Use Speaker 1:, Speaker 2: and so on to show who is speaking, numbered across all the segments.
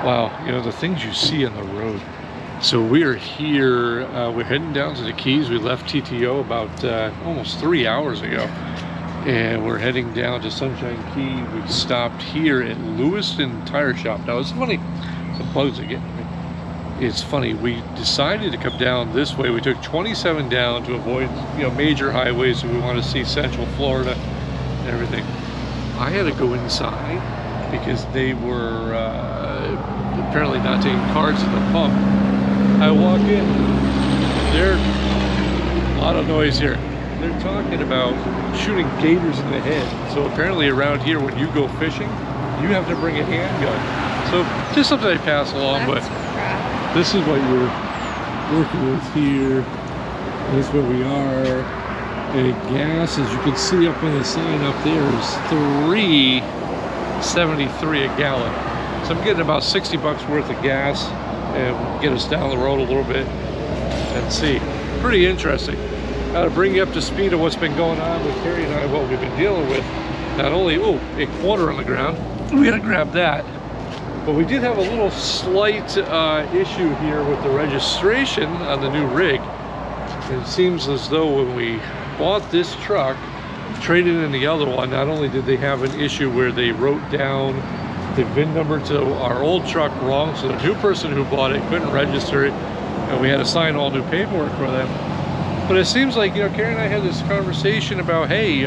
Speaker 1: Wow, you know, the things you see on the road. So we are here, we're heading down to the Keys. We left TTO about almost 3 hours ago. And we're heading down to Sunshine Key. We stopped here at Lewiston Tire Shop. Now it's funny, some bugs are getting me. It's funny, we decided to come down this way. We took 27 down to avoid, you know, major highways if we want to see Central Florida and everything. I had to go inside because they were apparently not taking cards at the pump. I walk in, there's a lot of noise here. They're talking about shooting gators in the head. So apparently around here, when you go fishing, you have to bring a handgun. So just something I pass along, but this is what you're working with here. This is where we are. And gas, as you can see up on the sign up there, is $3.73 a gallon. So I'm getting about 60 bucks worth of gas and get us down the road a little bit and see. Pretty interesting. To bring you up to speed of what's been going on with Terry and I, what we've been dealing with. Not only, oh, a quarter on the ground, we gotta grab that. But we did have a little slight issue here with the registration on the new rig. It seems as though when we bought this truck, traded in the other one, not only did they have an issue where they wrote down the VIN number to our old truck wrong, so the new person who bought it couldn't register it, and we had to sign all new paperwork for them. But it seems like, you know, Carrie and I had this conversation about, hey,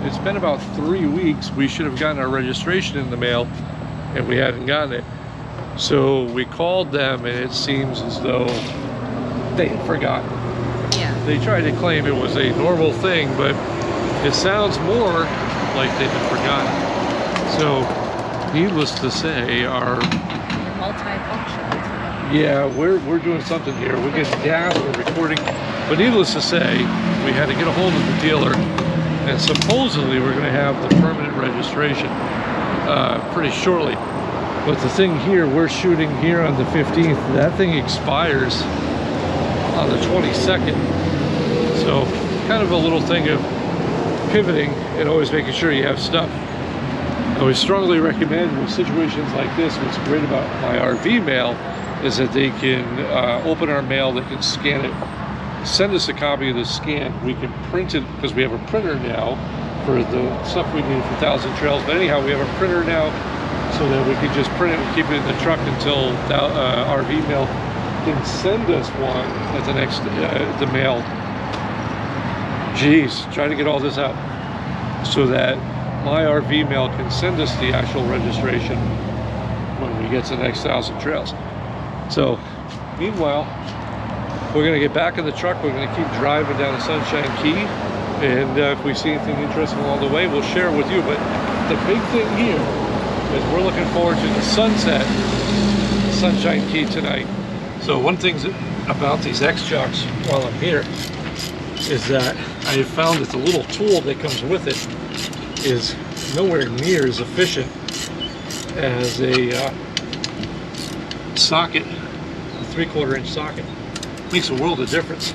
Speaker 1: it's been about 3 weeks. We should have gotten our registration in the mail, and we hadn't gotten it. So we called them, and it seems as though they had forgotten.
Speaker 2: Yeah.
Speaker 1: They tried to claim it was a normal thing, but it sounds more like they had forgotten. So, needless to say, our...
Speaker 2: multifunctional.
Speaker 1: Yeah, we're doing something here. We're getting gas, we're recording. But needless to say, we had to get a hold of the dealer, and supposedly we're going to have the permanent registration pretty shortly. But the thing here, we're shooting here on the 15th. That thing expires on the 22nd. So kind of a little thing of pivoting and always making sure you have stuff. I would strongly recommend in situations like this, what's great about my RV mail is that they can open our mail, they can scan it, send us a copy of the scan. We can print it because we have a printer now for the stuff we need for Thousand Trails. But anyhow, we have a printer now so that we can just print it and keep it in the truck until RV mail can send us one at the next, the mail. Geez, trying to get all this out so that my RV mail can send us the actual registration when we get to the next Thousand Trails. So, meanwhile, we're going to get back in the truck. We're going to keep driving down to Sunshine Key, and if we see anything interesting along the way, we'll share it with you. But the big thing here is we're looking forward to the sunset at Sunshine Key tonight. So one thing about these X-Shocks while I'm here is that I have found that the little tool that comes with it is nowhere near as efficient as a socket, a 3/4 inch socket. Makes a world of difference.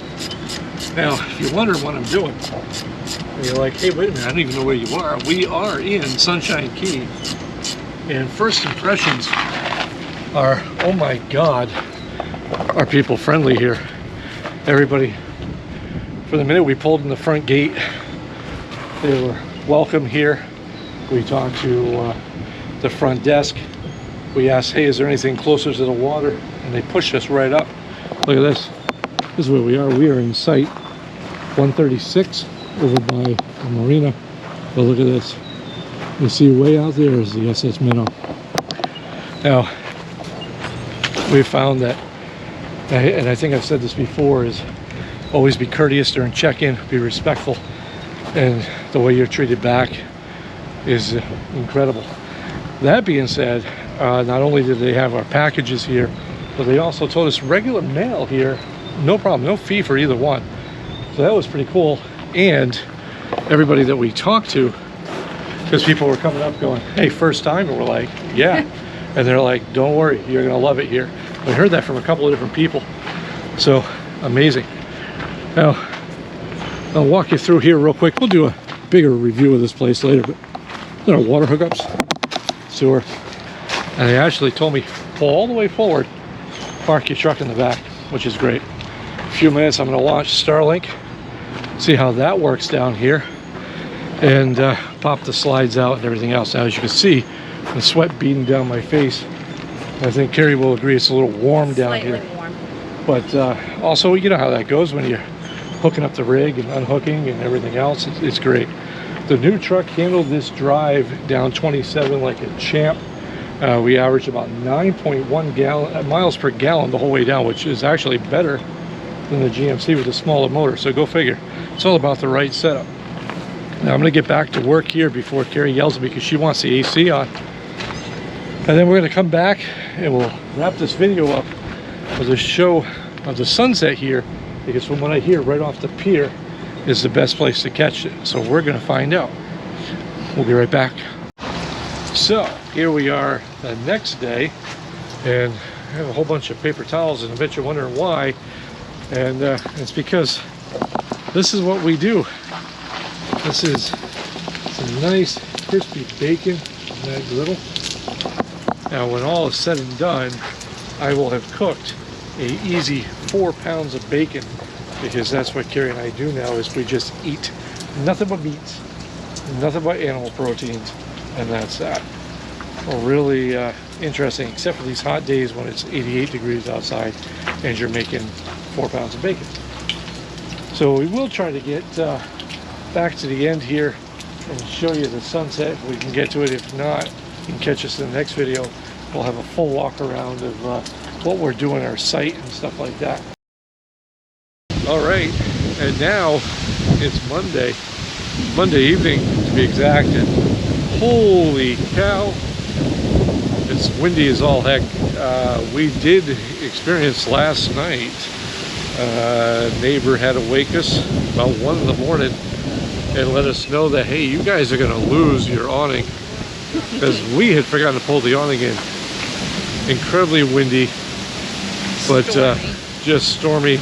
Speaker 1: Now, if you're wondering what I'm doing, and you're like, hey, wait a minute, I don't even know where you are. We are in Sunshine Key, and first impressions are, oh my God, are people friendly here. Everybody, for the minute we pulled in the front gate, they were welcome here. We talked to the front desk. We asked, hey, is there anything closer to the water? And they pushed us right up. Look at this. This is where we are. We are in site 136 over by the marina. But look at this. You see way out there is the SS Minnow. Now, we found that, and I think I've said this before, is always be courteous during check-in, be respectful, and the way you're treated back is incredible. That being said, not only did they have our packages here, but they also told us regular mail here, no problem, no fee for either one. So that was pretty cool. And everybody that we talked to, because people were coming up going, hey, first time? And we're like, yeah. And they're like, don't worry, you're gonna love it here. We heard that from a couple of different people. So, amazing. Now, I'll walk you through here real quick. We'll do a bigger review of this place later, but there are water hookups, sewer. And they actually told me pull all the way forward, park your truck in the back, which is great. In a few minutes I'm going to launch Starlink, see how that works down here, and pop the slides out and everything else. Now, as you can see, the sweat beating down my face. I think Carrie will agree it's a little warm down here.
Speaker 2: Warm.
Speaker 1: But also, you know how that goes when you're hooking up the rig and unhooking and everything else. It's great. The new truck handled this drive down 27 like a champ. We averaged about 9.1 miles per gallon the whole way down, which is actually better than the GMC with a smaller motor. So go figure. It's all about the right setup. Now I'm going to get back to work here before Carrie yells at me because she wants the AC on. And then we're going to come back and we'll wrap this video up with a show of the sunset here, because from what I hear, right off the pier is the best place to catch it. So we're going to find out. We'll be right back. So here we are the next day, and I have a whole bunch of paper towels, and I bet you're wondering why. And it's because this is what we do. This is some nice crispy bacon, that little. Now when all is said and done, I will have cooked a easy 4 pounds of bacon, because that's what Carrie and I do now, is we just eat nothing but meats, nothing but animal proteins, and that's that. Well, really interesting, except for these hot days when it's 88 degrees outside and you're making 4 pounds of bacon. So we will try to get back to the end here and show you the sunset if we can get to it. If not, you can catch us in the next video. We'll have a full walk around of what we're doing, our site and stuff like that. All right, and now it's Monday evening to be exact, and holy cow, it's windy as all heck. We did experience last night, a neighbor had to wake us about 1 in the morning and let us know that, hey, you guys are gonna lose your awning, because we had forgotten to pull the awning in. Incredibly windy, but just stormy,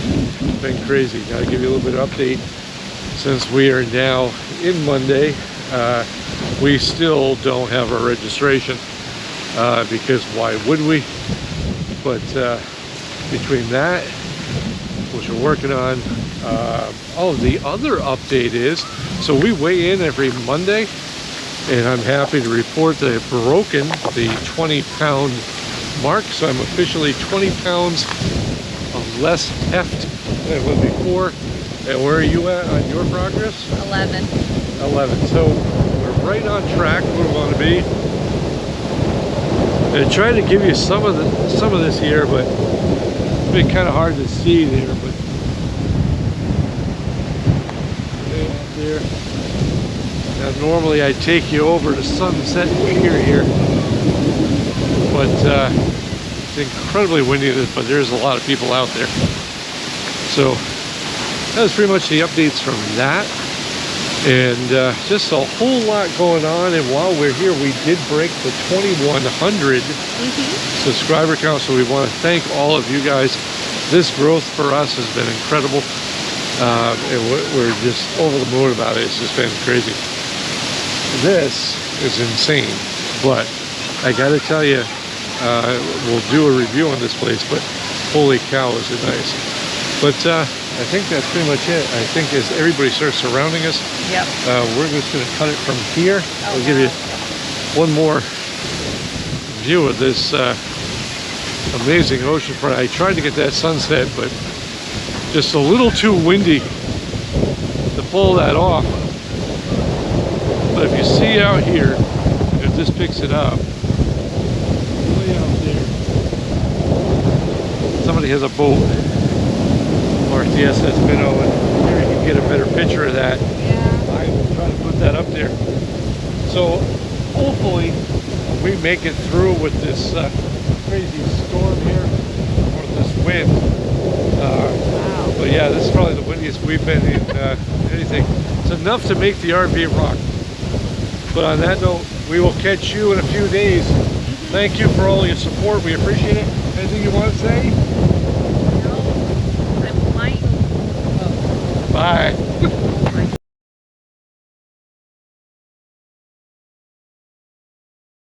Speaker 1: been crazy. Gotta give you a little bit of update. Since we are now in Monday, we still don't have our registration, because why would we? But between that, which we're working on, oh, the other update is, so we weigh in every Monday, and I'm happy to report that I've broken the 20-pound mark, so I'm officially 20 pounds of less heft than it was before. And where are you at on your progress?
Speaker 2: 11.
Speaker 1: 11. So we're right on track where we want to be. I tried to give you some of this here, but it's been kind of hard to see there. But there. Now normally I take you over to Sunset Pier here, but it's incredibly windy, but there's a lot of people out there. So that was pretty much the updates from that, and just a whole lot going on. And while we're here, we did break the 2,100 subscriber count, so we want to thank all of you guys. This growth for us has been incredible, and we're just over the moon about it. It's just been crazy. This is insane, but I gotta tell you, we'll do a review on this place, but holy cow, is it nice. But I think that's pretty much it. I think as everybody starts surrounding us, yep, we're just going to cut it from here. I'll give you one more view of this amazing oceanfront. I tried to get that sunset, but just a little too windy to pull that off. But if you see out here, if this picks it up, way out there, somebody has a boat marked the SS Minnow, and here you can get a better picture of that. Yeah. I will try to put that up there. So hopefully we make it through with this crazy storm here, or this wind. Wow. But yeah, this is probably the windiest we've been in anything. It's enough to make the RV rock. But on that note, we will catch you in a few days. Thank you for all your support. We appreciate it. Anything you want to say?
Speaker 2: No, I'm flying. Oh.
Speaker 1: Bye.